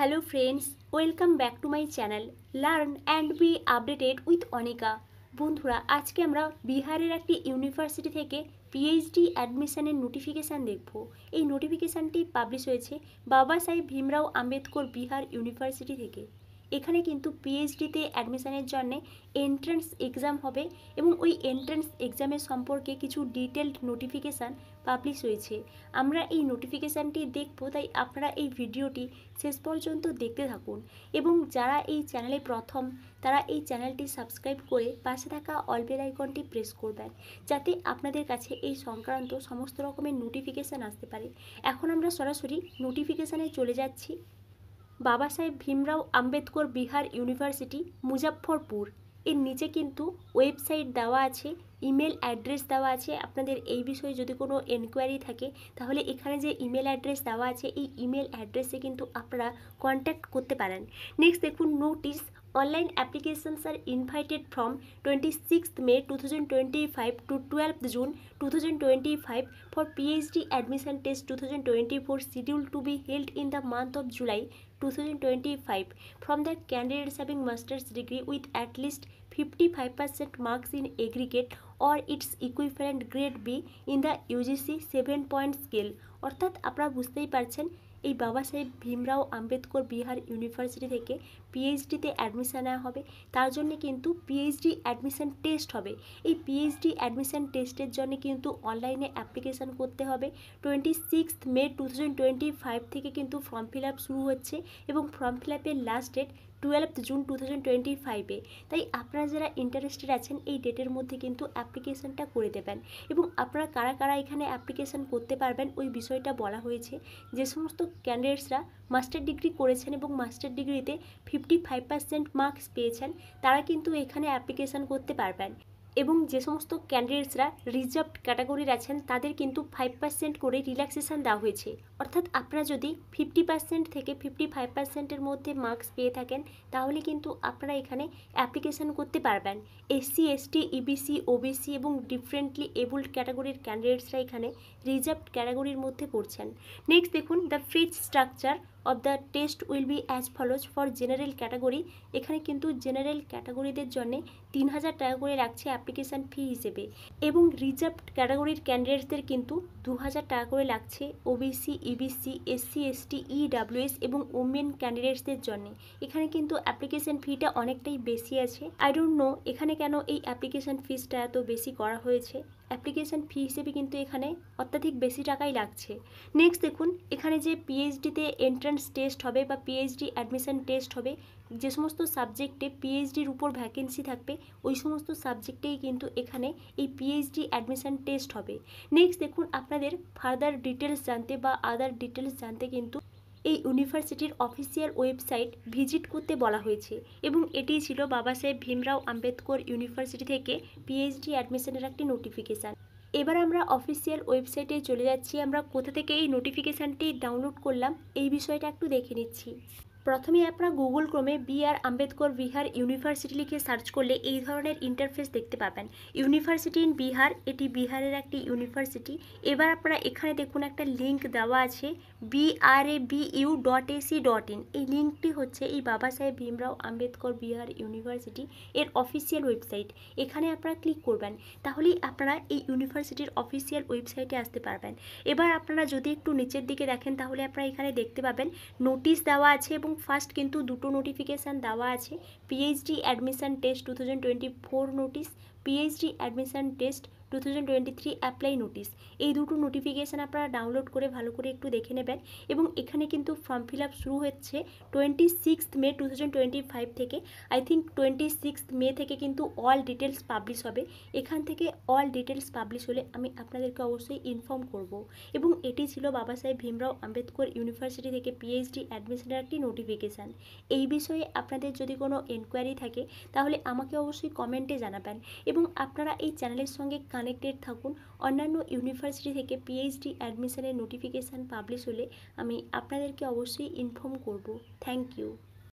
Hello friends, welcome back to my channel learn and B updated with Anika. বন্ধুরা, আজকে আমরা বিহারের একটি ইউনিভার্সিটি থেকে পিএইচডি অ্যাডমিশনের নোটিফিকেশান দেখব। এই নোটিফিকেশানটি পাবলিশ হয়েছে বাবা সাহেব ভীমরাও আম্বেদকর বিহার ইউনিভার্সিটি থেকে। এখানে কিন্তু পিএইচডিতে অ্যাডমিশনের জন্য এন্ট্রান্স এক্সাম হবে এবং ওই এন্ট্রান্স এক্সামের সম্পর্কে কিছু ডিটেলড নোটিফিকেশান পাবলিশ হয়েছে। আমরা এই নোটিফিকেশানটি দেখব, তাই আপনারা এই ভিডিওটি শেষ পর্যন্ত দেখতে থাকুন এবং যারা এই চ্যানেলে প্রথম তারা এই চ্যানেলটি সাবস্ক্রাইব করে পাশে থাকা অল বেল আইকনটি প্রেস করবেন, যাতে আপনাদের কাছে এই সংক্রান্ত সমস্ত রকমের নোটিফিকেশান আসতে পারে। এখন আমরা সরাসরি নোটিফিকেশানে চলে যাচ্ছি। বাবা সাহেব ভীমরাও আম্বেদকর বিহার ইউনিভার্সিটি, মুজাফফরপুর। এর নিচে কিন্তু ওয়েবসাইট দেওয়া আছে, ইমেল অ্যাড্রেস দেওয়া আছে। আপনাদের এই বিষয়ে যদি কোনো এনকোয়ারি থাকে তাহলে এখানে যে ইমেল অ্যাড্রেস দেওয়া আছে এই ইমেল অ্যাড্রেসে কিন্তু আপনারা কন্ট্যাক্ট করতে পারেন। নেক্সট দেখুন, notice online applications are invited from 26th May 2025 to 12th June 2025 for PhD admission test 2024 scheduled to be held in the month of July 2025 from the candidates having master's degree with at least 55% marks in aggregate or its equivalent grade B in the UGC 7-point scale। অর্থাৎ আপনারা বুঝতেই পারছেন এই বাবা সাহেব Bhimrao Ambedkar Bihar university থেকে পিএইচডিতে admission নেওয়া হবে। তার জন্য কিন্তু পিএইচডি অ্যাডমিশন টেস্ট হবে। এই পিএইচডি অ্যাডমিশন টেস্টের জন্য কিন্তু অনলাইনে অ্যাপ্লিকেশান করতে হবে। 26th May 2025 থেকে কিন্তু ফর্ম ফিল আপ শুরু হচ্ছে এবং ফর্ম ফিল আপের লাস্ট ডেট 12th June 2025-এ। তাই আপনারা যারা ইন্টারেস্টেড আছেন এই ডেটের মধ্যে কিন্তু অ্যাপ্লিকেশানটা করে দেবেন। এবং আপনারা কারা কারা এখানে অ্যাপ্লিকেশান করতে পারবেন ওই বিষয়টা বলা হয়েছে। যে সমস্ত ক্যান্ডিডেটসরা মাস্টার ডিগ্রি করেছেন এবং মাস্টার ডিগ্রিতে 55% মার্কস পেয়েছেন তারা কিন্তু এখানে অ্যাপ্লিকেশান করতে পারবেন। এবং যে সমস্ত ক্যান্ডিডেটসরা রিজার্ভড ক্যাটাগরির আছেন তাদের কিন্তু 5% করে রিল্যাক্সেশন দেওয়া হয়েছে। অর্থাৎ আপনারা যদি 50% থেকে 55%-এর মধ্যে মার্কস পেয়ে থাকেন তাহলে কিন্তু আপনারা এখানে অ্যাপ্লিকেশান করতে পারবেন। এসসি, এসটি, ইবিসি, ওবিসি এবং ডিফারেন্টলি এবলড ক্যাটাগরির ক্যান্ডিডেটসরা এখানে রিজার্ভড ক্যাটাগরির মধ্যে পড়ছেন। নেক্সট দেখুন, the fees structure of the test will be as follows for general category. এখানে কিন্তু জেনারেল ক্যাটাগরিদের জন্য 3000 টাকা করে রাখছে অ্যাপ্লিকেশান ফি হিসেবে এবং রিজার্ভড ক্যাটাগরির ক্যান্ডিডেটসদের কিন্তু 2000 টাকা করে লাগছে OBC, EBC, SC, ST, EWS এবং ওমেন ক্যান্ডিডেটসদের জন্য। এখানে কিন্তু অ্যাপ্লিকেশান ফিটা অনেকটাই বেশি আছে। আই ডোন্ট নো এখানে কেন এই অ্যাপ্লিকেশান ফিসটা এত বেশি করা হয়েছে। অ্যাপ্লিকেশান ফি হিসেবে কিন্তু এখানে অত্যাধিক বেশি টাকাই লাগছে। নেক্সট দেখুন, এখানে যে পিএইচডিতে এন্ট্রান্স টেস্ট হবে বা পিএইচডি অ্যাডমিশন টেস্ট হবে, যে সমস্ত সাবজেক্টে পিএইচডির উপর ভ্যাকেন্সি থাকবে ওই সমস্ত সাবজেক্টেই কিন্তু এখানে এই পিএইচডি অ্যাডমিশন টেস্ট হবে। নেক্সট দেখুন, আপনাদের ফার্দার ডিটেলস জানতে বা আদার ডিটেলস জানতে কিন্তু এই ইউনিভার্সিটির অফিসিয়াল ওয়েবসাইট ভিজিট করতে বলা হয়েছে এবং এটিই ছিল বাবা সাহেব ভীমরাও আম্বেদকর ইউনিভার্সিটি থেকে পিএইচডি অ্যাডমিশনের একটি নোটিফিকেশান। এবার আমরা অফিসিয়াল ওয়েবসাইটে চলে যাচ্ছি। আমরা কোথা থেকে এই নোটিফিকেশানটি ডাউনলোড করলাম এই বিষয়টা একটু দেখে নিচ্ছি। প্রথমে আপনারা গুগল ক্রোমে বি.আর. আম্বেদকর বিহার ইউনিভার্সিটি লিখে সার্চ করলে এই ধরনের ইন্টারফেস দেখতে পাবেন। ইউনিভার্সিটি ইন বিহার, এটি বিহারের একটি ইউনিভার্সিটি। এবার আপনারা এখানে দেখুন একটা লিঙ্ক দেওয়া আছে BRABU.ac.in। এই লিঙ্কটি হচ্ছে এই বাবা সাহেব ভীমরাও আম্বেদকর বিহার ইউনিভার্সিটি এর অফিসিয়াল ওয়েবসাইট। এখানে আপনারা ক্লিক করবেন, তাহলেই আপনারা এই ইউনিভার্সিটির অফিসিয়াল ওয়েবসাইটে আসতে পারবেন। এবার আপনারা যদি একটু নিচের দিকে দেখেন তাহলে আপনারা এখানে দেখতে পাবেন নোটিশ দেওয়া আছে এবং ফার্স্ট কিন্তু দুটো নোটিফিকেশান দেওয়া আছে। PhD admission test 2024 notice, PhD admission test 2023 apply notice. এই দুটো নোটিফিকেশান আপনারা ডাউনলোড করে ভালো করে একটু দেখে নেবেন। এবং এখানে কিন্তু ফর্ম ফিল আপ শুরু হচ্ছে 26th May 2025 থেকে। আই থিঙ্ক 26th May থেকে কিন্তু অল ডিটেলস পাবলিশ হবে। এখান থেকে অল ডিটেলস পাবলিশ হলে আমি আপনাদেরকে অবশ্যই ইনফর্ম করব। এবং এটি ছিল বাবা সাহেব ভীমরাও আম্বেদকর ইউনিভার্সিটি থেকে পিএইচডি অ্যাডমিশনের একটি নোটিফিকেশান। এই বিষয়ে আপনাদের যদি কোনো এনকোয়ারি থাকে তাহলে আমাকে অবশ্যই কমেন্টে জানাবেন এবং আপনারা এই চ্যানেলের সঙ্গে কানেক্টেড থাকুন। অন্যান্য ইউনিভার্সিটি থেকে পিএইচডি অ্যাডমিশনের নোটিফিকেশান পাবলিশ হলে আমি আপনাদেরকে অবশ্যই ইনফর্ম করব। Thank you.